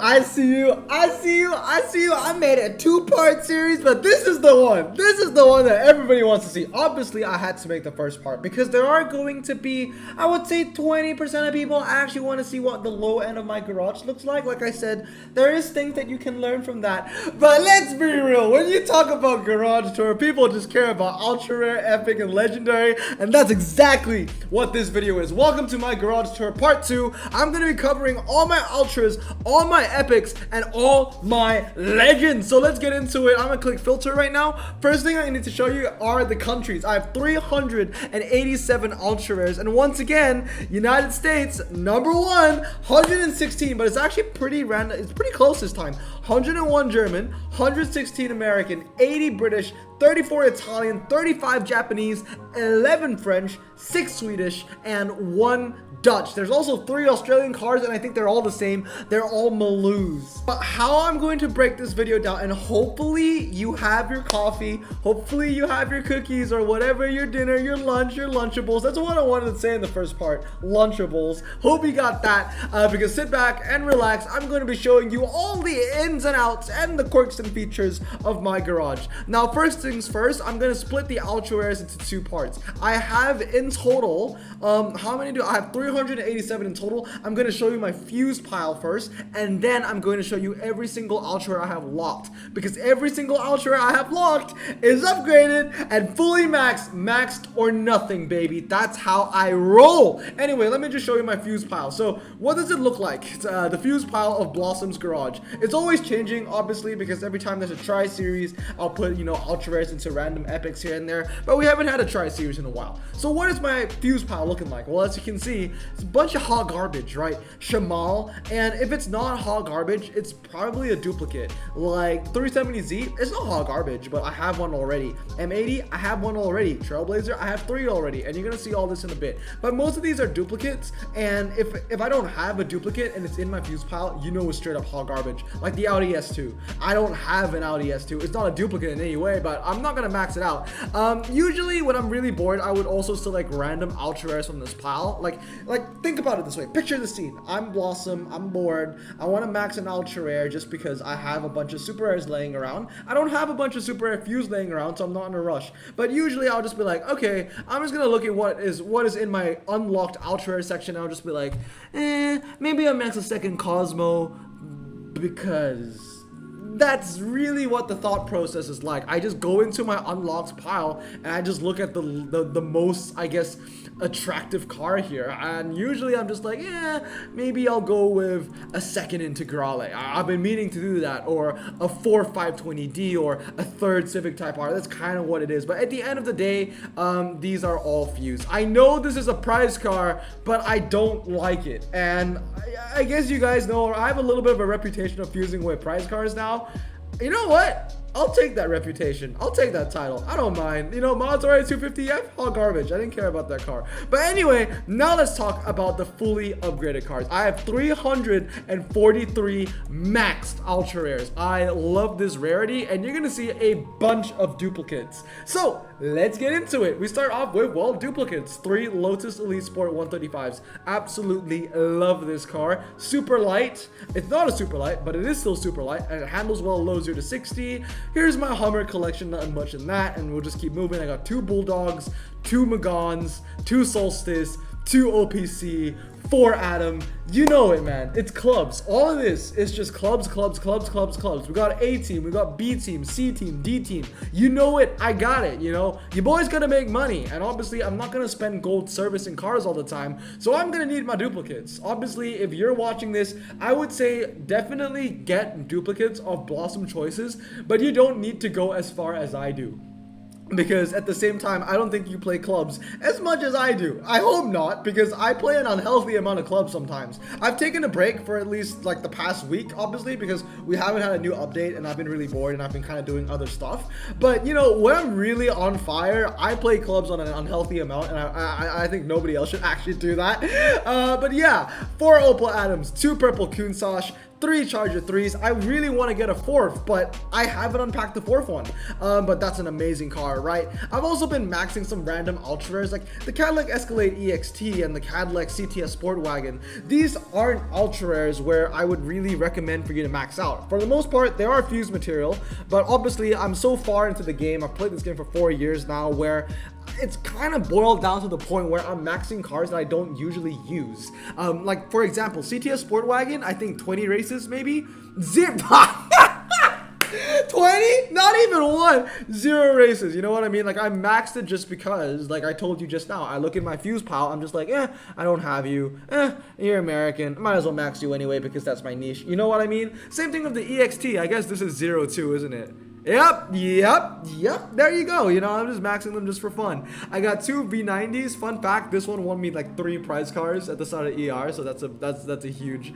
I see you. I made a two-part series, but this is the one. This is the one that everybody wants to see. Obviously, I had to make the first part because there are going to be, I would say 20% of people actually want to see what the low end of my garage looks like. Like I said, there is things that you can learn from that. But let's be real. When you talk about garage tour, people just care about ultra rare, epic, and legendary. And that's exactly what this video is. Welcome to my garage tour part 2. I'm going to be covering all my ultras, all my epics, and all my legends. So let's get into it. I'm going to click filter right now. First thing I need to show you are the countries. I have 387 ultra rares. And once again, United States, number 1, 116. But it's actually pretty random. It's pretty close this time. 101 German, 116 American, 80 British, 34 Italian, 35 Japanese, 11 French, 6 Swedish, and 1 Dutch. There's also 3 Australian cards, and I think they're all the same. They're all Maloos. But how I'm going to break this video down, and hopefully you have your coffee, hopefully you have your cookies, or whatever, your dinner, your lunch, your Lunchables. That's what I wanted to say in the first part, Lunchables. Hope you got that, because sit back and relax. I'm going to be showing you all the ins and outs and the quirks and features of my garage. Now, first things first, I'm going to split the ultra rares into 2 parts. I have in total, how many do I have? 387 in total. I'm going to show you my fuse pile first, and then I'm going to show you every single ultra rare I have locked, because every single ultra rare I have locked is upgraded and fully maxed or nothing, baby. That's how I roll. Anyway, let me just show you my fuse pile. So what does it look like? It's the fuse pile of Blossom's garage. It's always changing, obviously, because every time there's a try series, I'll put, you know, ultra rares into random epics here and there, but we haven't had a try series in a while. So what is my fuse pile looking like? Well, as you can see, it's a bunch of hot garbage, right? Shamal, and if it's not hot garbage, it's probably a duplicate. Like 370Z, it's not hot garbage, but I have one already. M80, I have one already. Trailblazer, I have 3 already, and you're gonna see all this in a bit. But most of these are duplicates, and if I don't have a duplicate and it's in my fuse pile, you know it's straight up hot garbage. Like the Audi S2. I don't have an Audi S2. It's not a duplicate in any way, but I'm not gonna max it out. Usually when I'm really bored, I would also select random ultra rares from this pile. Like think about it this way. Picture the scene. I'm Blossom. I'm bored. I want to max an ultra rare just because I have a bunch of super rares laying around. I don't have a bunch of super rare fuse laying around, so I'm not in a rush. But usually I'll just be like, okay, I'm just gonna look at what is in my unlocked ultra rare section. I'll just be like, maybe I'll max a second Cosmo because that's really what the thought process is like. I just go into my unlocked pile and I just look at the most, I guess, attractive car here, and usually I'm just like, yeah, maybe I'll go with a second Integrale. I've been meaning to do that, or a 4 520D, or a 3rd Civic Type R. That's kind of what it is. But at the end of the day, these are all fused. I know this is a prize car, but I don't like it, and I guess you guys know I have a little bit of a reputation of fusing with prize cars now. You know what? I'll take that reputation. I'll take that title. I don't mind. You know, mods are at 250F, hot garbage. I didn't care about that car. But anyway, now let's talk about the fully upgraded cars. I have 343 maxed ultra rares. I love this rarity, and you're gonna see a bunch of duplicates. So let's get into it. We start off with, well, duplicates. 3 Lotus Elite Sport 135s. Absolutely love this car. Super light. It's not a super light, but it is still super light, and it handles well low 0 to 60. Here's my Hummer collection, nothing much in that, and we'll just keep moving. I got 2 Bulldogs, 2 Megans, 2 Solstice, 2 OPC, 4 Atom. You know it, man. It's clubs. All of this is just clubs. We got A team, we got B team, C team, D team. You know it. I got it. You know, your boy's gonna make money, and obviously I'm not gonna spend gold servicing cars all the time, so I'm gonna need my duplicates. Obviously, if you're watching this, I would say definitely get duplicates of Blossom choices, but you don't need to go as far as I do. Because at the same time, I don't think you play clubs as much as I do. I hope not, because I play an unhealthy amount of clubs sometimes. I've taken a break for at least like the past week, obviously, because we haven't had a new update and I've been really bored and I've been kind of doing other stuff. But you know, when I'm really on fire, I play clubs on an unhealthy amount, and I think nobody else should actually do that. But yeah, 4 Opal Atoms, 2 Purple Kunsash, 3 Charger 3s. I really want to get a 4th, but I haven't unpacked the 4th one. But that's an amazing car, right? I've also been maxing some random ultra rares, like the Cadillac Escalade EXT and the Cadillac CTS Sportwagon. These aren't ultra rares where I would really recommend for you to max out. For the most part, they are fused material, but obviously I'm so far into the game. I've played this game for 4 years now, where it's kind of boiled down to the point where I'm maxing cars that I don't usually use. Like for example, CTS Sportwagon, I think 20 races maybe. 20? Not even one. 0 races. You know what I mean? Like, I maxed it just because, like I told you just now, I look in my fuse pile, I'm just like, I don't have you. You're American. Might as well max you anyway because that's my niche. You know what I mean? Same thing with the EXT. I guess this is 02, isn't it? Yep. There you go. You know, I'm just maxing them just for fun. I got 2 V90s. Fun fact: this one won me like 3 prize cars at the start of ER, so that's a huge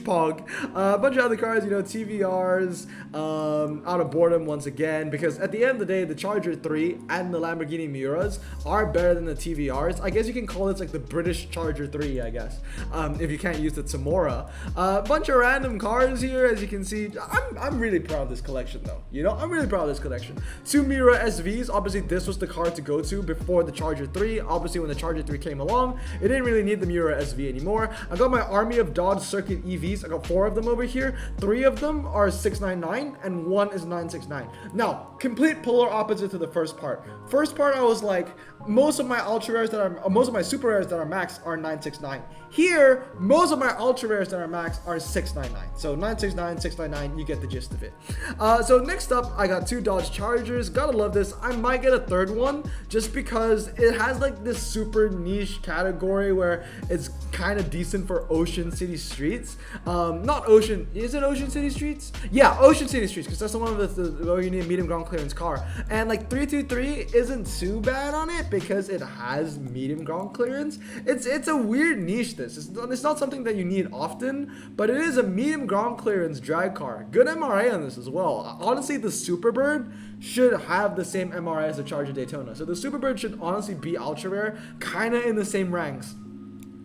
pog. A bunch of other cars, you know, TVRs, out of boredom once again, because at the end of the day, the Charger 3 and the Lamborghini Miuras are better than the TVRs. I guess you can call it like the British Charger 3, I guess, if you can't use the Tamora. Bunch of random cars here, as you can see. I'm really proud of this collection, though. You know, I'm really proud of this collection. 2 Miura SVs. Obviously, this was the car to go to before the Charger 3. Obviously, when the Charger 3 came along, it didn't really need the Miura SV anymore. I got my army of Dodge Circuit EVs. I got 4 of them over here. 3 of them are 699 and 1 is 969. Now, complete polar opposite to the first part. First part, I was like, most of my ultra rares that are, most of my super rares that are max are 969. Here, most of my ultra rares that are max are 699. So 969, 699, you get the gist of it. So next up, I got 2 Dodge Chargers. Gotta love this. I might get a 3rd one just because it has like this super niche category where it's kind of decent for Ocean City streets. Not Ocean, is it Ocean City streets? Yeah, Ocean City streets, because that's the one with the where you need a medium ground clearance car. And like 323 isn't too bad on it because it has medium ground clearance. It's a weird niche. It's not something that you need often, but it is a medium ground clearance drag car. Good MRA on this as well. Honestly, the Superbird should have the same MRA as the Charger Daytona. So the Superbird should honestly be ultra rare, kind of in the same ranks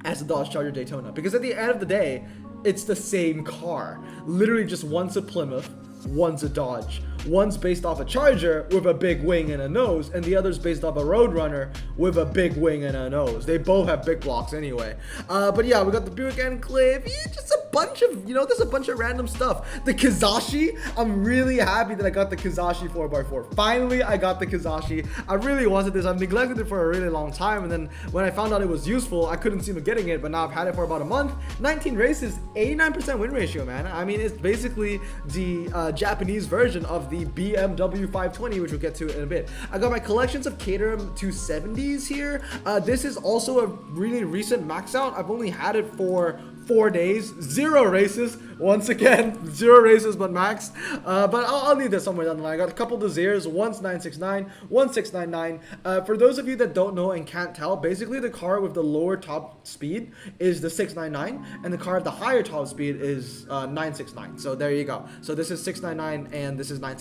as the Dodge Charger Daytona. Because at the end of the day, it's the same car. Literally just one's a Plymouth, one's a Dodge. One's based off a Charger with a big wing and a nose, and the other's based off a Roadrunner with a big wing and a nose. They both have big blocks anyway. But yeah, we got the Buick Enclave. Yeah, just a bunch of, you know, there's a bunch of random stuff. The Kizashi, I'm really happy that I got the Kizashi 4x4. Finally, I got the Kizashi. I really wanted this. I've neglected it for a really long time, and then when I found out it was useful, I couldn't seem to getting it, but now I've had it for about a month. 19 races, 89% win ratio, man. I mean, it's basically the Japanese version of the BMW 520, which we'll get to in a bit. I got my collections of Caterham 270s here. This is also a really recent max out. I've only had it for 4 days, 0 races. Once again, 0 races but max. But I'll need this somewhere down the line. I got a couple Desirs. One's 969, one's 699. For those of you that don't know and can't tell, basically the car with the lower top speed is the 699, and the car with the higher top speed is 969. So there you go. So this is 699 and this is 969.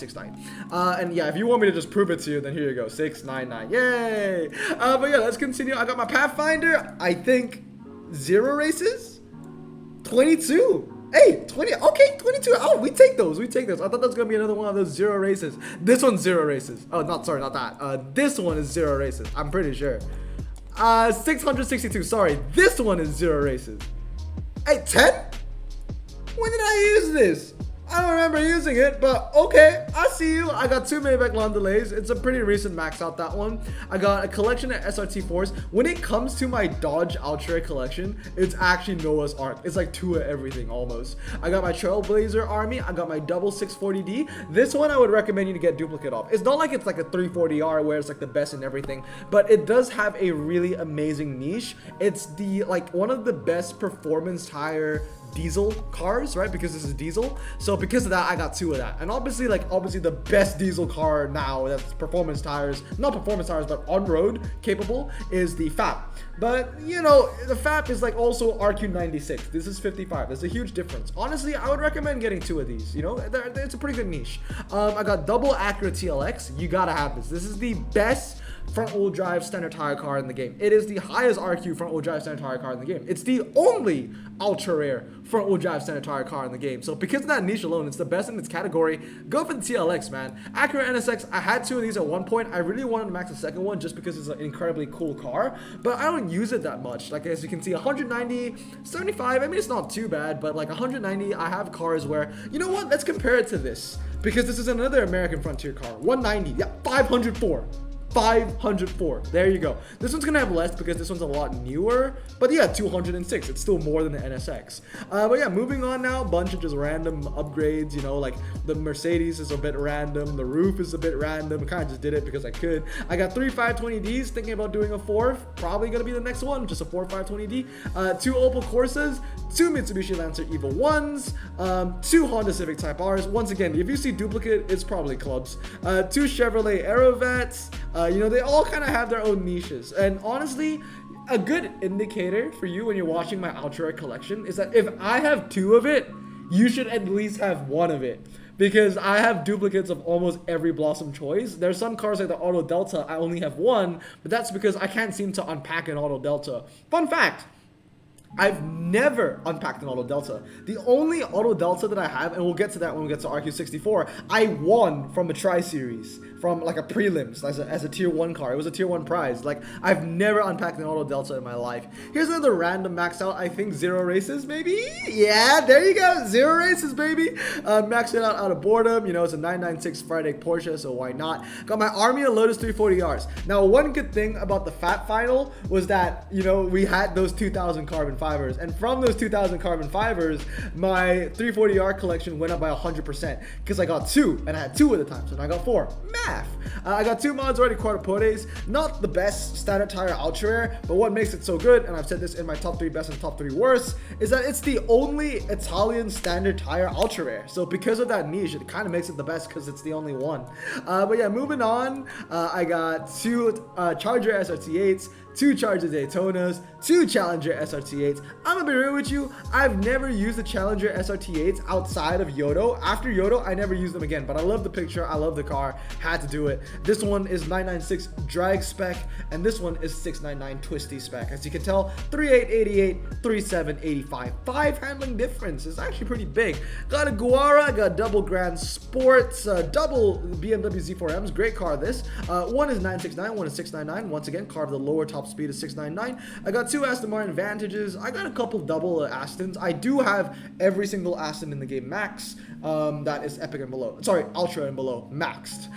And yeah, if you want me to just prove it to you, then here you go, 699. Yay! But yeah, let's continue. I got my Pathfinder. I think 0 races. 22. Hey, 20. Okay, 22. Oh, we take those. I thought that was gonna be another one of those 0 races. This one's 0 races. Oh, not that. This one is 0 races. I'm pretty sure. 662. Sorry, this one is 0 races. Hey, 10. When did I use this? I don't remember using it, but okay, I see you. I got 2 Maybach Lawn Delays. It's a pretty recent max out, that one. I got a collection of SRT4s. When it comes to my Dodge Ultra collection, it's actually Noah's Ark. It's like 2 of everything almost. I got my Trailblazer Army. I got my double 640D. This one I would recommend you to get duplicate of. It's not like it's like a 340R where it's like the best in everything, but it does have a really amazing niche. It's the like one of the best performance tire diesel cars, right? Because this is diesel. So because of that, I got 2 of that. And obviously the best diesel car now that's performance tires, not performance tires, but on-road capable is the FAP. But you know, the FAP is like also RQ96. This is 55. There's a huge difference. Honestly, I would recommend getting 2 of these. You know, it's a pretty good niche. I got double Acura TLX. You gotta have this. This is the best front-wheel drive standard tire car in the game. It is the highest RQ front-wheel drive standard tire car in the game. It's the only ultra rare front-wheel drive standard tire car in the game. So because of that niche alone, it's the best in its category. Go for the TLX, man. Acura NSX, I had two of these at one point. I really wanted to max the second one just because it's an incredibly cool car, but I don't use it that much. Like, as you can see, 190, 75, I mean, it's not too bad, but like 190, I have cars where, you know what, let's compare it to this, because this is another American Frontier car. 190, yeah, 504. 504. There you go. This one's gonna have less because this one's a lot newer, but yeah, 206. It's still more than the NSX. But yeah, moving on now. Bunch of just random upgrades. You know, like the Mercedes is a bit random. The roof is a bit random. I kind of just did it because I could. I got 3 520Ds. Thinking about doing a fourth. Probably gonna be the next one. Just a 4 520D. 2 Opel Corsas. 2 Mitsubishi Lancer Evo 1s. 2 Honda Civic Type Rs. Once again, if you see duplicate, it's probably clubs. 2 Chevrolet Aerovets. You know, they all kind of have their own niches. And honestly, a good indicator for you when you're watching my Ultra collection is that if I have 2 of it, you should at least have 1 of it. Because I have duplicates of almost every Blossom choice. There's some cars like the Auto Delta, I only have 1, but that's because I can't seem to unpack an Auto Delta. Fun fact. I've never unpacked an Auto Delta. The only Auto Delta that I have, and we'll get to that when we get to RQ64, I won from a Tri-Series, from like a prelims as a tier 1 car. It was a tier 1 prize. Like, I've never unpacked an Auto Delta in my life. Here's another random maxed out, I think 0 races maybe? Yeah, there you go, 0 races baby. Maxed it out of boredom. You know, it's a 996 Friday Porsche, so why not? Got my Army of Lotus 340Rs. Now, one good thing about the Fat Final was that, you know, we had those 2000 carbon fibers, and from those 2000 carbon fibers, my 340R collection went up by 100% because I got 2, and I had 2 at the time, so now I got 4. Math. I got 2 mods already, Quadrupores. Not the best standard tire ultra rare, but what makes it so good, and I've said this in my top 3 best and top 3 worst, is that it's the only Italian standard tire ultra rare. So because of that niche, it kind of makes it the best because it's the only one. But yeah, moving on, I got 2 Charger SRT8s, 2 Charger Daytonas, 2 Challenger SRT8s. I'm gonna be real with you, I've never used the Challenger SRT8s outside of Yodo. After Yodo, I never used them again, but I love the picture, I love the car, had to do it. This one is 996 drag spec, and this one is 699 twisty spec. As you can tell, 3888, 3785. 5 handling difference is actually pretty big. Got a Guara, got double Grand Sports, double BMW Z4Ms, great car this. One is 969, one is 699. Once again, car of the lower top speed is 699. I got 2 Aston Martin Vantages. I got a couple double Astons. I do have every single Aston in the game max. That is epic and below. Sorry, ultra and below maxed.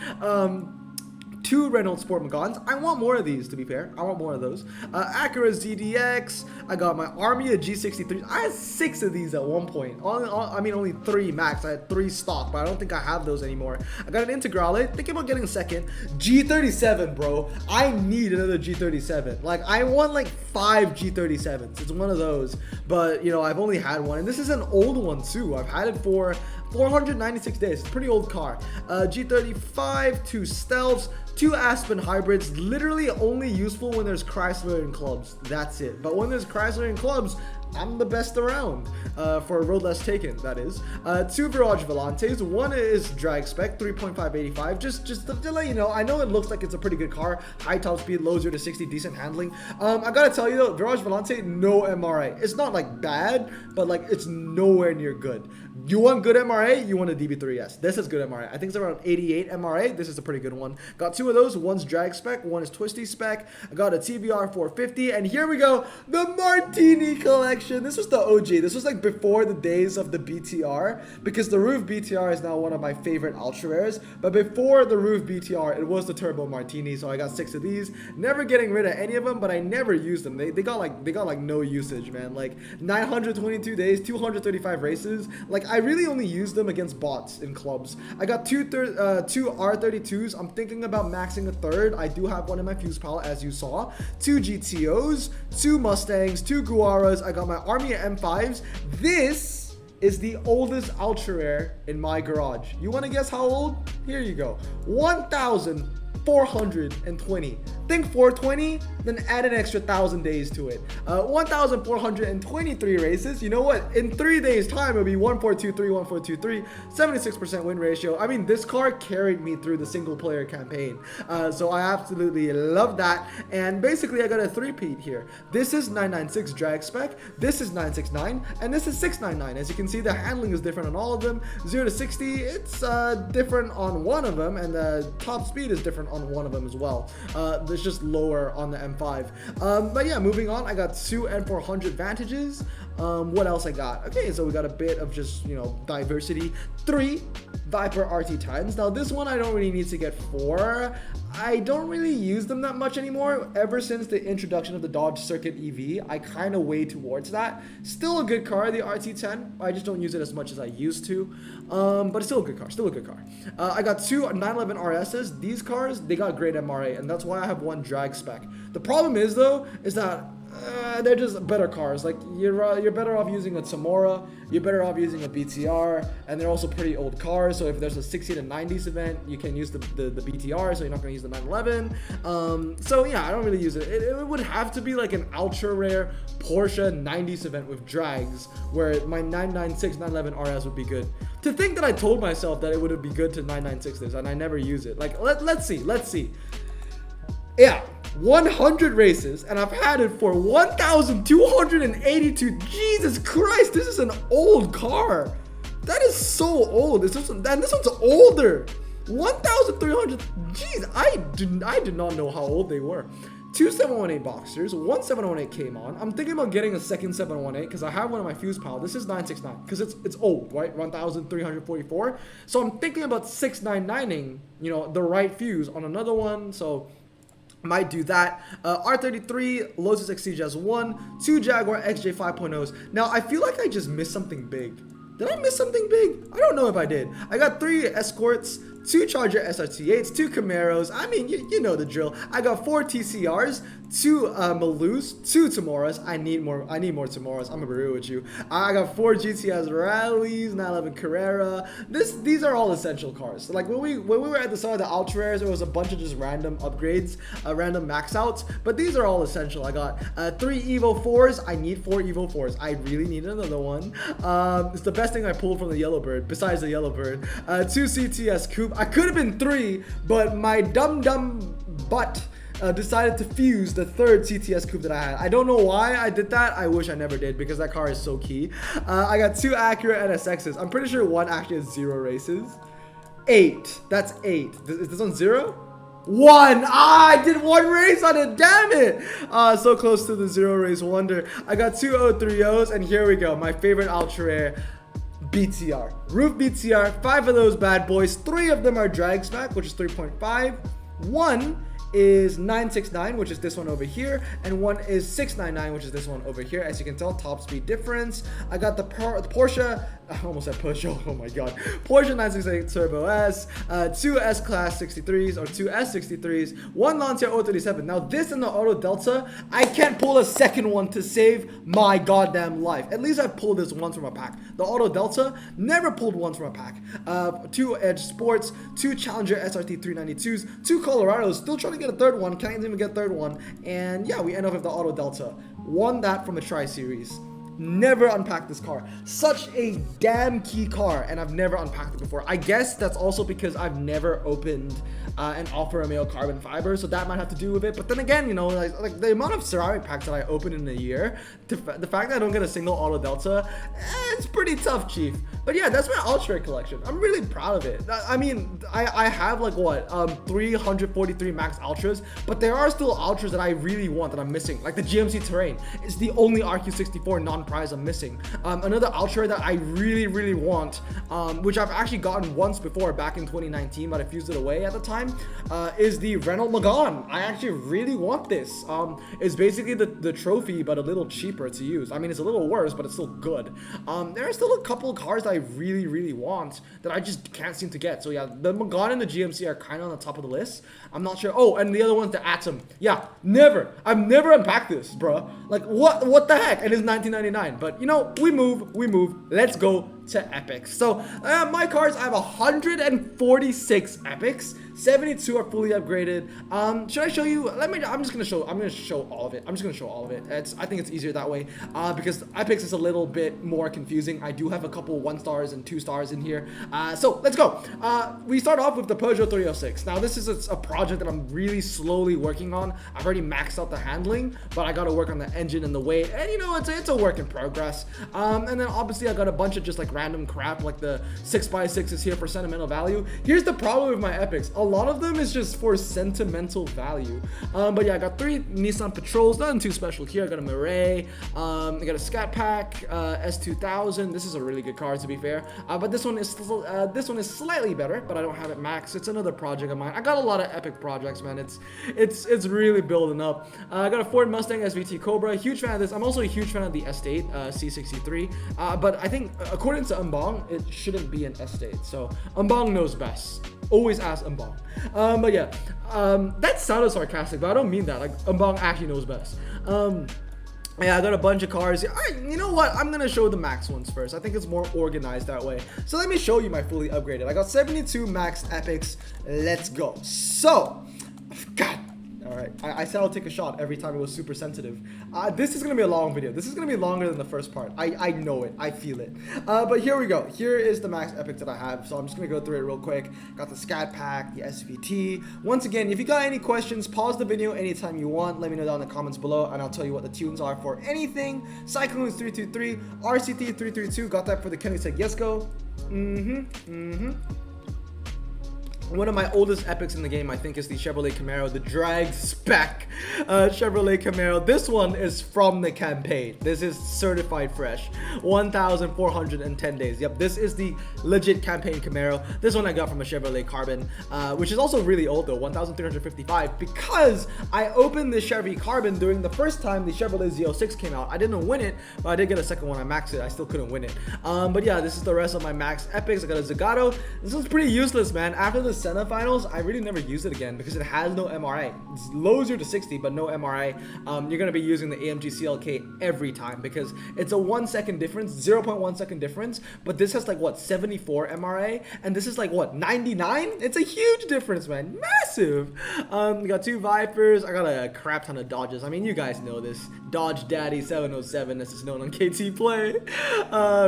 2 Renault Sport Megans. I want more of these, to be fair. I want more of those. Acura ZDX. I got my Army of G63s. I had 6 of these at one point. I mean, only 3 max. I had 3 stock, but I don't think I have those anymore. I got an Integrale. Thinking about getting a second. G37, bro. I need another G37. Like, I want like 5 G37s. It's one of those. But, you know, I've only had one. And this is an old one, too. I've had it for 496 days. It's a pretty old car. G35, 2 Stealths, 2 Aspen hybrids, literally only useful when there's Chrysler in clubs. That's it. But when there's Chrysler in clubs, I'm the best around, for a road less taken, that is. 2 Virage Volantes, 1 is drag spec, 3.585, just to let you know, I know it looks like it's a pretty good car, high top speed, low 0 to 60, decent handling. I gotta tell you though, Virage Volante, no MRA. It's not like bad, but like it's nowhere near good. You want good MRA, you want a DB3S. This is good MRA. I think it's around 88 MRA. This is a pretty good one. Got 2 of those. One's drag spec, one is twisty spec. I got a TBR 450, and here we go, the Martini collection. This was the OG. This was like before the days of the BTR, because the Roof BTR is now one of my favorite ultra rares. But before the Roof BTR, it was the Turbo Martini. So I got 6 of these. Never getting rid of any of them, but I never used them. They got like no usage, man. Like 922 days, 235 races. Like I really only use them against bots in clubs. I got 2 R32s. I'm thinking about maxing a third. I do have one in my fuse palette, as you saw. 2 GTOs, 2 Mustangs, 2 Guaras. I got my Army M5s. This is the oldest ultra rare in my garage. You want to guess how old? Here you go. 1,000 420. Think 420, then add an extra 1,000 days to it. 1,423 races. You know what? In 3 days time, it'll be 1423, 1423, 76% win ratio. I mean, this car carried me through the single player campaign. So I absolutely love that. And basically I got a three-peat here. This is 996 drag spec, this is 969, and this is 699. As you can see, the handling is different on all of them. 0 to 60, it's different on one of them, and the top speed is different on one of them as well. It's just lower on the M5. But yeah, moving on, I got 2 N400 Vantages. What else I got? Okay, so we got a bit of just, you know, diversity. 3 Viper RT Titans. Now this one I don't really need to get 4. I don't really use them that much anymore. Ever since the introduction of the Dodge Circuit EV, I kind of weigh towards that. Still a good car, the RT10. I just don't use it as much as I used to. But it's still a good car, I got 2 911 RSs. These cars, they got great MRA, and that's why I have 1 drag spec. The problem is though, is that they're just better cars. Like you're better off using a Tamora, you're better off using a BTR, and they're also pretty old cars. So if there's a 60 to 90s event, you can use the BTR, so you're not gonna use the 911. So yeah, I don't really use it. It would have to be like an ultra rare Porsche 90s event with drags, where my 996 911 RS would be good. To think that I told myself that it would be good to 996 this, and I never use it. Like let's see. Yeah. 100 races, and I've had it for 1,282. Jesus Christ, this is an old car. That is so old. This one's older. 1,300. Jeez, I did not know how old they were. 2 718 Boxers, 1 718 came on. I'm thinking about getting a second 718 because I have one of my fuse pal. This is 969 because it's old, right? 1,344. So I'm thinking about 699ing, you know, the right fuse on another one. So might do that. R33, Lotus Exige S1, 2 Jaguar XJ 5.0s. Now, I feel like I just missed something big. Did I miss something big? I don't know if I did. I got 3 Escorts, 2 Charger SRT8s, 2 Camaros. I mean, you know the drill. I got 4 TCRs, 2 Maloos, 2 Tamoras. I need more Tamoras. I'm gonna be real with you. I got 4 GTS Rallies, 911 Carrera. These are all essential cars. Like when we were at the start of the Ultra Rares, there was a bunch of just random upgrades, random max outs. But these are all essential. I got 3 Evo 4s. I need 4 Evo 4s. I really need another one. It's the best thing I pulled from the Yellowbird, besides the Yellowbird. 2 CTS Coupe. I could have been 3, but my dumb butt decided to fuse the 3rd CTS Coupe that I had. I don't know why I did that. I wish I never did because that car is so key. I got 2 Acura NSXs. I'm pretty sure one actually has 0 races. 8. That's 8. Is this one 0? 1. I did 1 race on it. Damn it. So close to the 0 race wonder. I got 2 030s, and here we go. My favorite ultra rare. BTR, roof BTR, 5 of those bad boys. 3 of them are drag spec, which is 3.5. 1 is 969, which is this one over here, and 1 is 699, which is this one over here. As you can tell, top speed difference. I got the Porsche, I almost said Peugeot, oh my god. Porsche 968 Turbo S, 2 S-Class 63s, or 2 S63s, 1 Lancia 037. Now this in the Auto Delta, I can't pull a second one to save my goddamn life. At least I've pulled this once from a pack. The Auto Delta, never pulled once from a pack. 2 Edge Sports, 2 Challenger SRT 392s, 2 Colorados, still trying to get a 3rd one, can't even get a 3rd one. And yeah, we end up with the Auto Delta. Won that from a Tri-Series. Never unpacked this car. Such a damn key car, and I've never unpacked it before. I guess that's also because I've never opened an Alfa Romeo carbon fiber, so that might have to do with it. But then again, you know, like the amount of ceramic packs that I open in a year, the fact that I don't get a single Auto Delta, it's pretty tough, Chief. But yeah, that's my Ultra collection. I'm really proud of it. I mean, I have like what, 343 Max Ultras, but there are still Ultras that I really want that I'm missing, like the GMC Terrain. It's the only RQ64 non-prize I'm missing. Another Ultra that I really want, which I've actually gotten once before back in 2019, but I fused it away at the time, is the Renault Megane. I actually really want this. It's basically the trophy, but a little cheaper to use. I mean, it's a little worse, but it's still good. There are still a couple of cars that I really want that I just can't seem to get. So yeah, the Megane and the GMC are kind of on the top of the list. I'm not sure. Oh, and the other one's the Atom. Yeah, I've never unpacked this, bro. Like, what the heck? And it's 1999. But, you know, we move. Let's go to epics. So my cards, I have 146 epics. 72 are fully upgraded. Should I show you? I'm just gonna show all of it. I'm just gonna show all of it. I think it's easier that way because epics is a little bit more confusing. I do have a couple 1 stars and 2 stars in here. So let's go. We start off with the Peugeot 306. Now this is a project that I'm really slowly working on. I've already maxed out the handling, but I gotta work on the engine and the weight, and you know, it's a work in progress. And then obviously I got a bunch of just like random crap, like the 6x6 is here for sentimental value. Here's the problem with my epics. A lot of them is just for sentimental value. But yeah, I got 3 Nissan Patrols, nothing too special here. I got a Mirai, I got a Scat Pack, S2000. This is a really good car, to be fair. But this one is slightly better, but I don't have it maxed. It's another project of mine. I got a lot of epic projects, man. It's really building up. I got a Ford Mustang SVT Cobra. Huge fan of this. I'm also a huge fan of the S8 C63. But I think according to Umbong, it shouldn't be an S8. So Umbong knows best. Always ask Umbong. But yeah, that sounded sarcastic, but I don't mean that. Like, Umbong actually knows best. Yeah, I got a bunch of cars. You know what? I'm gonna show the max ones first. I think it's more organized that way. So let me show you my fully upgraded. I got 72 max epics. Let's go. So, God. All right, I said I'll take a shot every time it was super sensitive. This is gonna be a long video. This is gonna be longer than the first part. I know it. I feel it. But here we go. Here is the max epic that I have. So I'm just gonna go through it real quick. Got the Scat Pack, the SVT. Once again, if you got any questions, pause the video anytime you want. Let me know down in the comments below, and I'll tell you what the tunes are for anything. Cyclone is 323, RCT 332. Got that for the Koenigsegg Jesko. One of my oldest epics in the game, I think, is the Chevrolet Camaro, the drag spec Chevrolet Camaro. This one is from the campaign. This is certified fresh. 1,410 days. Yep, this is the legit campaign Camaro. This one I got from a Chevrolet Carbon, which is also really old though, 1,355, because I opened the Chevy Carbon during the first time the Chevrolet Z06 came out. I didn't win it, but I did get a second one. I maxed it. I still couldn't win it. But yeah, this is the rest of my max epics. I got a Zagato. This one's pretty useless, man. After the semifinals, I really never used it again because it has no MRA. It's low 0 to 60, but no MRA. You're gonna be using the AMG CLK every time because it's a 1 second difference, 0.1 second difference. But this has like what, 74 MRA, and this is like what, 99? It's a huge difference, man. Massive. We got 2 Vipers. I got a crap ton of Dodges. I mean, you guys know this. Dodge Daddy 707, as is known on KT Play.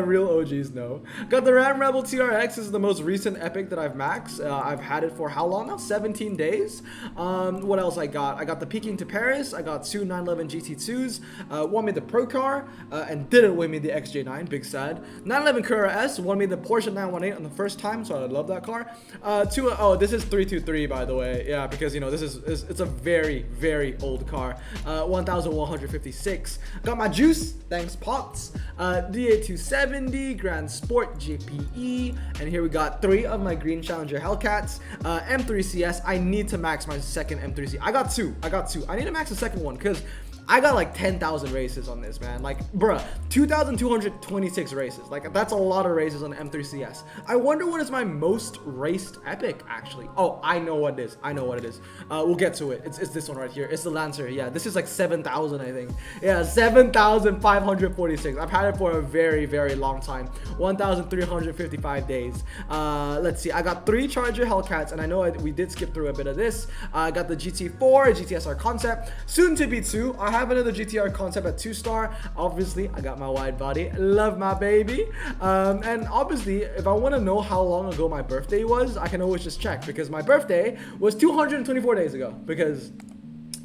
Real OGs know. Got the Ram Rebel TRX. This is the most recent epic that I've maxed. I've had it for how long now? 17 days. What else I got? I got the Peking to Paris. I got 2 911 GT2s. Won me the Pro Car and didn't win me the XJ9. Big sad. 911 Carrera S won me the Porsche 918 on the first time, so I love that car. Oh, this is 323 by the way. Yeah, because you know it's a very, very old car. 1,156. Got my juice. Thanks Pots. D8270 Grand Sport GPE, and here we got 3 of my Green Challenger Hellcats. M3CS. I need to max my second M3C. I got two. I need to max the second one because I got like 10,000 races on this, man. Like, bruh, 2,226 races. Like, that's a lot of races on M3CS. I wonder what is my most raced epic, actually. Oh, I know what it is. We'll get to it. It's this one right here. It's the Lancer. Yeah, this is like 7,000, I think. Yeah, 7,546. I've had it for a very, very long time. 1,355 days. Let's see. I got 3 Charger Hellcats, and I know we did skip through a bit of this. I got the GT4, GTSR Concept, soon to be 2. I have another GTR Concept at 2-star. Obviously, I got my wide body. Love my baby. And obviously, if I want to know how long ago my birthday was, I can always just check because my birthday was 224 days ago because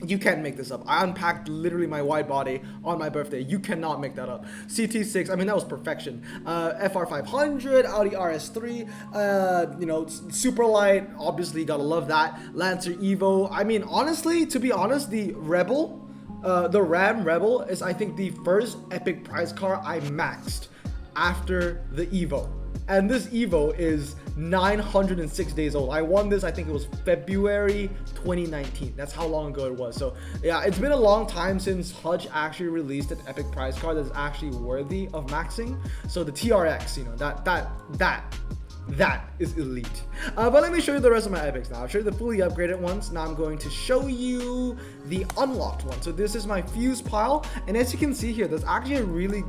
you can't make this up. I unpacked literally my wide body on my birthday. You cannot make that up. CT6, I mean, that was perfection. FR500, Audi RS3, you know, super light. Obviously, gotta love that. Lancer Evo. I mean, honestly, to be honest, the Rebel, the Ram Rebel is, I think, the first epic prize car I maxed after the Evo. And this Evo is 906 days old. I won this, I think it was February 2019. That's how long ago it was. So yeah, it's been a long time since Hutch actually released an epic prize car that's actually worthy of maxing. So the TRX, you know, that That is elite. But let me show you the rest of my epics now. I'll show you the fully upgraded ones. Now I'm going to show you the unlocked one. So this is my fuse pile, and as you can see here, there's actually a really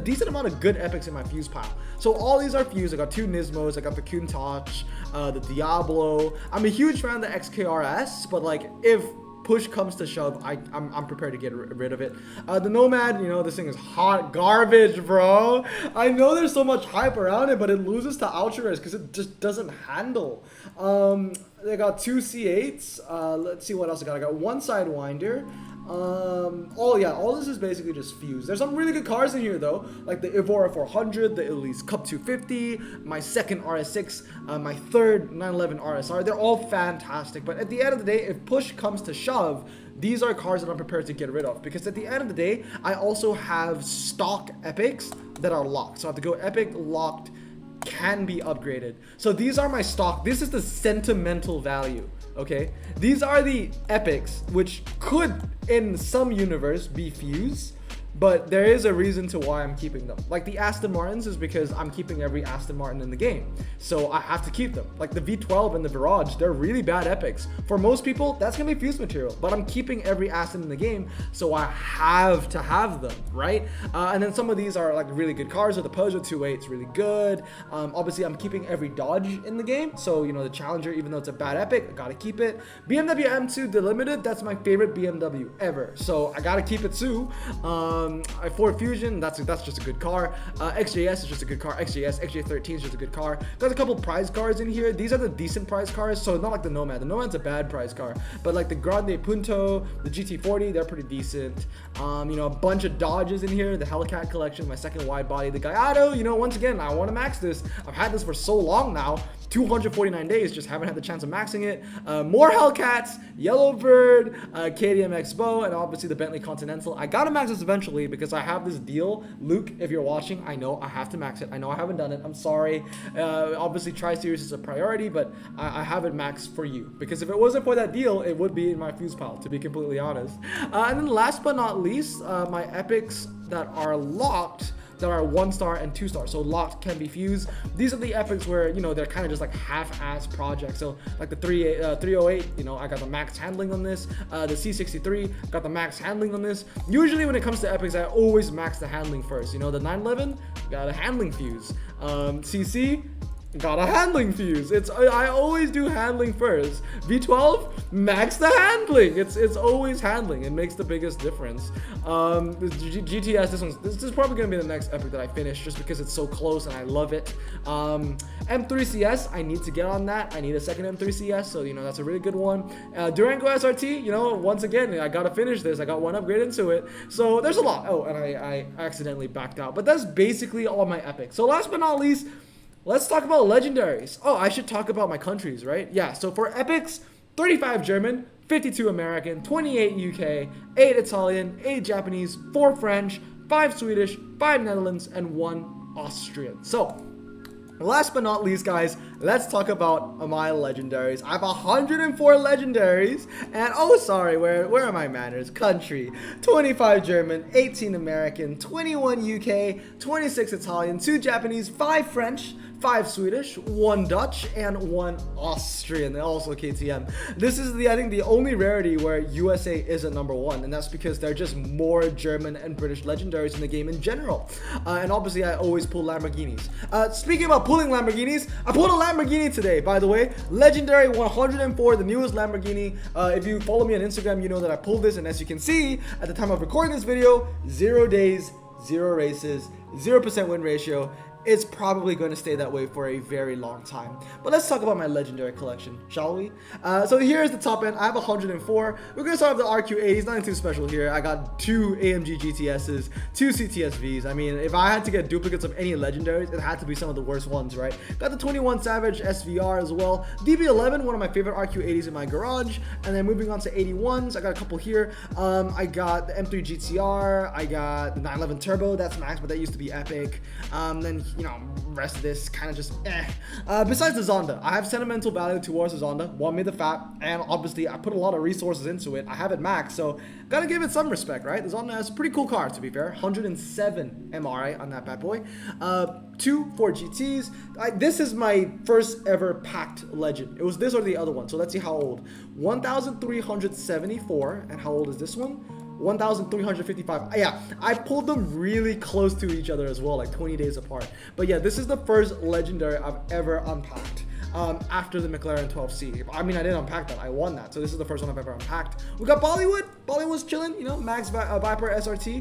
decent amount of good epics in my fuse pile. So all these are fused. I got 2 Nismos, I got the Countach, the Diablo. I'm a huge fan of the XKRS, but like if push comes to shove, I'm prepared to get rid of it. The Nomad, you know, this thing is hot garbage, bro. I know there's so much hype around it, but it loses to Ultra Rares because it just doesn't handle. I got 2 C8s. Let's see what else I got. I got 1 Sidewinder. Oh yeah, all this is basically just fused. There's some really good cars in here though, like the Evora 400, the Elise Cup 250, my second RS6, my third 911 RSR. They're all fantastic, but at the end of the day, if push comes to shove, these are cars that I'm prepared to get rid of, because at the end of the day, I also have stock epics that are locked. So I have to go epic locked, can be upgraded. So these are my stock. This is the sentimental value. Okay, these are the epics which could in some universe be fused, but there is a reason to why I'm keeping them. Like the Aston Martins is because I'm keeping every Aston Martin in the game, so I have to keep them. Like the V12 and the Virage, they're really bad epics. For most people, that's gonna be fused material, but I'm keeping every Aston in the game, so I have to have them, right? And then some of these are like really good cars. So the Peugeot 208 is really good. Obviously, I'm keeping every Dodge in the game, so you know the Challenger, even though it's a bad epic, I gotta keep it. BMW M2 Delimited, that's my favorite BMW ever, so I gotta keep it too. Ford Fusion, that's just a good car. XJS is just a good car. XJS, XJ13 is just a good car. Got a couple prize cars in here. These are the decent prize cars, so not like the Nomad. The Nomad's a bad prize car, but like the Grande Punto, the GT40, they're pretty decent. You know, a bunch of Dodges in here. The Hellcat collection, my second wide body. The Gallardo, you know, once again, I want to max this. I've had this for so long now. 249 days, just haven't had the chance of maxing it. More Hellcats, Yellowbird, KTM Expo, and obviously the Bentley Continental. I gotta max this eventually because I have this deal. Luke, if you're watching, I know I have to max it. I know I haven't done it. I'm sorry. Obviously, Tri-Series is a priority, but I have it maxed for you, because if it wasn't for that deal, it would be in my fuse pile, to be completely honest. And then last but not least, my epics that are locked, that are 1-star and 2-star, so locked can be fused. These are the epics where, you know, they're kind of just like half-ass projects. So like the 308, you know, I got the max handling on this. The C63, got the max handling on this. Usually when it comes to epics, I always max the handling first. You know, the 911 got a handling fuse. CC got a handling fuse. I always do handling first. V12, max the handling. It's always handling. It makes the biggest difference. GTS, this is probably gonna be the next epic that I finish, just because it's so close and I love it. M3CS, I need to get on that. I need a second M3CS, so you know that's a really good one. Durango SRT, you know, once again, I gotta finish this. I got 1 upgrade into it, so there's a lot. Oh, and I accidentally backed out, but that's basically all my epics. So last but not least, let's talk about legendaries. Oh, I should talk about my countries, right? Yeah, so for epics, 35 German, 52 American, 28 UK, 8 Italian, 8 Japanese, 4 French, 5 Swedish, 5 Netherlands, and 1 Austrian. So, last but not least, guys, let's talk about my legendaries. I have 104 legendaries, and oh, sorry, where are my manners? Country, 25 German, 18 American, 21 UK, 26 Italian, 2 Japanese, 5 French, 5 Swedish, 1 Dutch, and 1 Austrian, also KTM. This is I think the only rarity where USA isn't #1, and that's because there are just more German and British legendaries in the game in general. And obviously, I always pull Lamborghinis. Speaking about pulling Lamborghinis, I pulled a Lamborghini today, by the way. Legendary 104, the newest Lamborghini. If you follow me on Instagram, you know that I pulled this, and as you can see, at the time of recording this video, 0 days, 0 races, 0% win ratio. It's probably going to stay that way for a very long time. But let's talk about my legendary collection, shall we? So here's the top end. I have 104. We're going to start with the RQ80s. Nothing too special here. I got 2 AMG GTSs, 2 CTSVs. I mean, if I had to get duplicates of any legendaries, it had to be some of the worst ones, right? Got the 21 Savage SVR as well. DB11, one of my favorite RQ80s in my garage. And then moving on to 81s, I got a couple here. I got the M3 GTR. I got the 911 Turbo. That's max, but that used to be epic. Then rest of this kind of just besides the Zonda, I have sentimental value towards the Zonda. Won me the FAP, and obviously I put a lot of resources into it. I have it maxed, so gotta give it some respect, right? The Zonda is a pretty cool car, to be fair. 107 MRI on that bad boy. 2 Ford GTs. This is my first ever packed legend. It was this or the other one, so let's see how old. 1,374, and how old is this one? 1,355. Yeah, I pulled them really close to each other as well, like 20 days apart. But yeah, this is the first legendary I've ever unpacked. After the McLaren 12C. I mean, I didn't unpack that. I won that. So this is the first one I've ever unpacked. We got Bollywood. Bollywood's chilling, Max Viper SRT.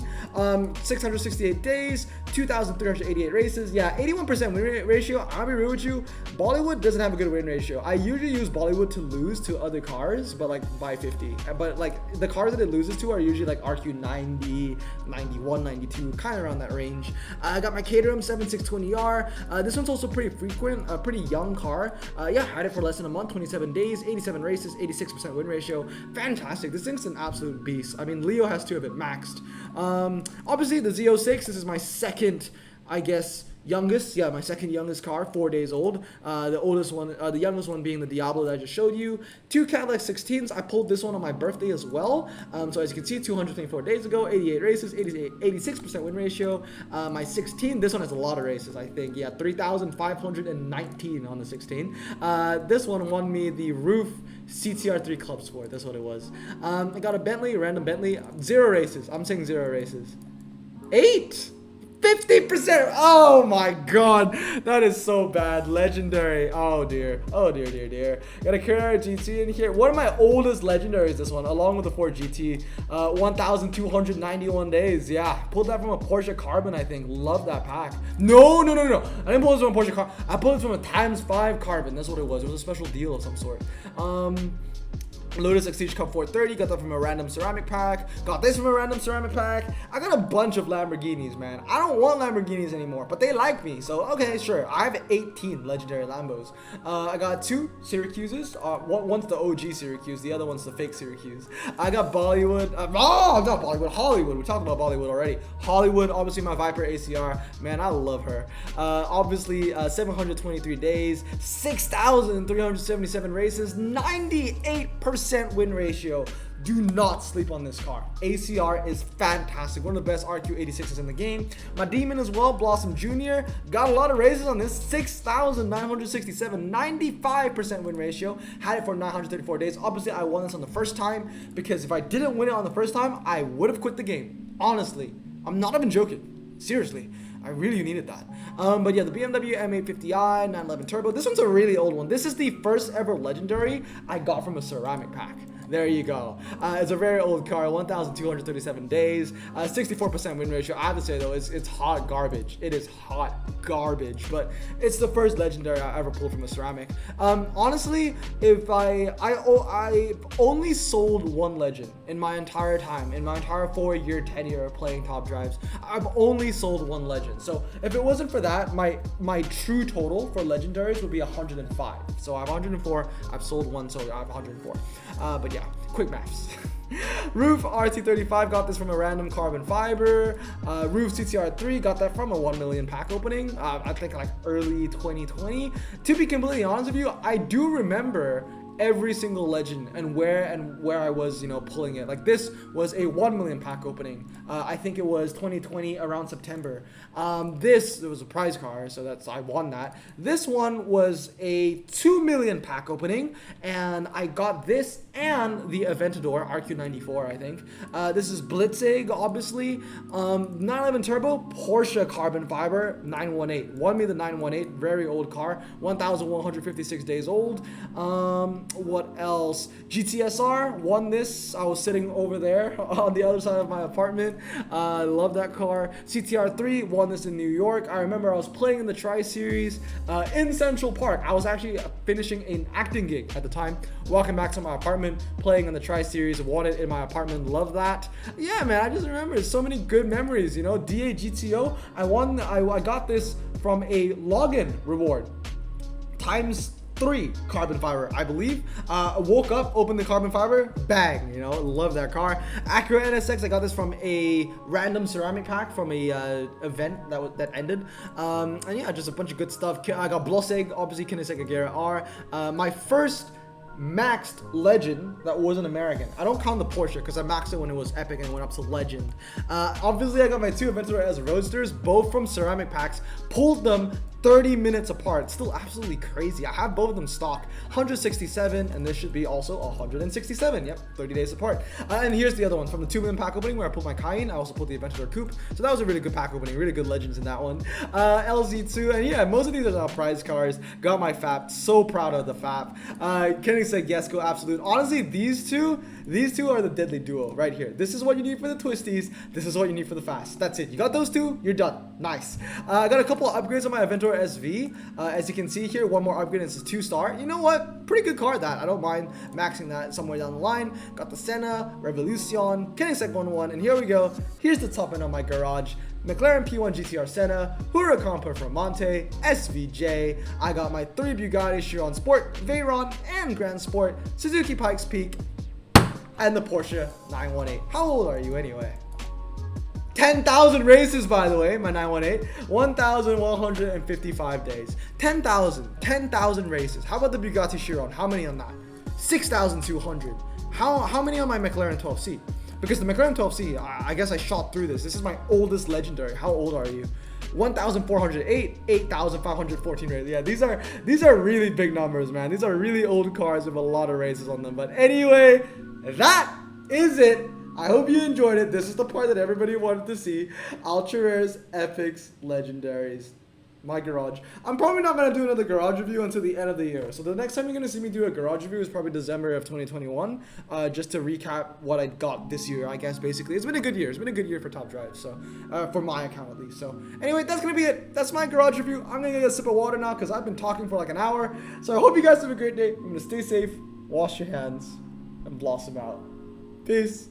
668 days, 2,388 races. Yeah, 81% win ratio. I'll be real with you. Bollywood doesn't have a good win ratio. I usually use Bollywood to lose to other cars, but like by 50. But like the cars that it loses to are usually like RQ 90, 91, 92, kind of around that range. I got my Caterham 7620R. This one's also pretty frequent, a pretty young car. Yeah, had it for less than a month, 27 days, 87 races, 86% win ratio. Fantastic. This thing's an absolute beast. I mean, Leo has 2 of it maxed. Obviously, the Z06, this is my second, I guess, youngest. Yeah, my second youngest car, 4 days old. The oldest one, the youngest one being the Diablo that I just showed you. 2 Cadillac 16s. I pulled this one on my birthday as well. So as you can see, 224 days ago, 88 races, 86% win ratio. My 16, this one has a lot of races, I think. Yeah, 3,519 on the 16. This one won me the Roof CTR3 Club Sport. That's what it was. I got a Bentley, random Bentley. 0 races. I'm saying 0 races. 8! 50%. Oh my god, that is so bad. Legendary. Oh dear. Oh dear, dear, dear. Got a Carrera GT in here. One of my oldest legendaries, this one, along with the Ford GT. 1,291 days. Yeah, pulled that from a Porsche Carbon, I think. Love that pack. No. I didn't pull this from a Porsche Carbon. I pulled this from a ×5 Carbon. That's what it was. It was a special deal of some sort. Lotus Exige Cup 430, got that from a random ceramic pack. Got this from a random ceramic pack. I got a bunch of Lamborghinis, man. I don't want Lamborghinis anymore, but they like me. So, okay, sure. I have 18 legendary Lambos. I got 2 Syracuses. One's the OG Syracuse, the other one's the fake Syracuse. I got Bollywood. Not Bollywood, Hollywood. We talked about Bollywood already. Hollywood, obviously my Viper ACR. Man, I love her. Obviously, 723 days, 6,377 races, 98% win ratio. Do not sleep on this car. ACR is fantastic. One of the best RQ86s in the game. My Demon as well, Blossom Jr. Got a lot of races on this. 6,967, 95% win ratio. Had it for 934 days. Obviously, I won this on the first time because if I didn't win it on the first time, I would have quit the game. Honestly, I'm not even joking. Seriously. I really needed that. But yeah, the BMW M850i 911 Turbo. This one's a really old one. This is the first ever legendary I got from a ceramic pack. There you go. It's a very old car, 1,237 days, 64% win ratio. I have to say though, it's hot garbage. It is hot garbage, but it's the first legendary I ever pulled from a ceramic. Honestly, if I only sold 1 legend in my entire time, in my entire 4-year tenure of playing Top Drives. I've only sold 1 legend. So if it wasn't for that, my true total for legendaries would be 105. So I have 104. I've sold 1, so I have 104. But yeah, quick maths. Roof RT35, got this from a random carbon fiber. Roof CTR3, got that from a 1 million pack opening. I think like early 2020. To be completely honest with you, I do remember every single legend and where I was, pulling it. Like this was a 1 million pack opening. I think it was 2020 around September. This was a prize car, so I won that. This one was a 2 million pack opening, and I got this and the Aventador RQ94, I think. This is Blitzig, obviously. 911 Turbo, Porsche carbon fiber, 918. Won me the 918, very old car, 1,156 days old. What else? GTSR, won this. I was sitting over there on the other side of my apartment. I love that car. CTR3, won this in New York. I remember I was playing in the Tri-Series in Central Park. I was actually finishing an acting gig at the time, walking back to my apartment, playing in the Tri-Series, won it in my apartment. Love that. Yeah, man, I just remember so many good memories, DA GTO. I got this from a login reward. 3 carbon fiber, I believe. Woke up, opened the carbon fiber, bang, you know, love that car. Acura NSX, I got this from a random ceramic pack from a event that ended. And yeah, just a bunch of good stuff. I got Blosseg, obviously Koenigsegg Agera R. My first maxed legend that wasn't American. I don't count the Porsche because I maxed it when it was epic and went up to legend. Obviously I got my 2 Aventador S Roadsters, both from ceramic packs, pulled them 30 minutes apart. Still absolutely crazy. I have both of them stock. 167, and this should be also 167. Yep, 30 days apart. And here's the other one from the 2 million pack opening where I pulled my Cayenne. I also pulled the Aventador Coupe. So that was a really good pack opening. Really good legends in that one. LZ2, and yeah, most of these are now prize cars. Got my FAP. So proud of the FAP. Koenigsegg Jesko Absolute. Honestly, these two are the deadly duo right here. This is what you need for the twisties. This is what you need for the fast. That's it. You got those two, you're done. Nice. I got a couple of upgrades on my Aventador SV. As you can see here, one more upgrade, and it's a 2-star. You know what? Pretty good car, that. I don't mind maxing that somewhere down the line. Got the Senna, Revolution, Koenigsegg 1-1, and here we go. Here's the top end of my garage. McLaren P1 GTR Senna, Huracan Performante, SVJ. I got my 3 Bugatti Chiron Sport, Veyron, and Grand Sport, Suzuki Pikes Peak, and the Porsche 918. How old are you anyway? 10,000 races, by the way, my 918. 1,155 days. 10,000 races. How about the Bugatti Chiron? How many on that? 6,200. How many on my McLaren 12C? Because the McLaren 12C, I guess I shot through this. This is my oldest legendary. How old are you? 1,408, 8,514 races. Yeah, these are really big numbers, man. These are really old cars with a lot of races on them. But anyway, that is it. I hope you enjoyed it. This is the part that everybody wanted to see. Ultra Rares, Epics, Legendaries. My garage. I'm probably not going to do another garage review until the end of the year. So the next time you're going to see me do a garage review is probably December of 2021. Just to recap what I got this year, I guess, basically. It's been a good year. It's been a good year for Top Drive. So, for my account at least. So, anyway, that's going to be it. That's my garage review. I'm going to get a sip of water now because I've been talking for like an hour. So I hope you guys have a great day. I'm going to stay safe, wash your hands, and blossom out. Peace.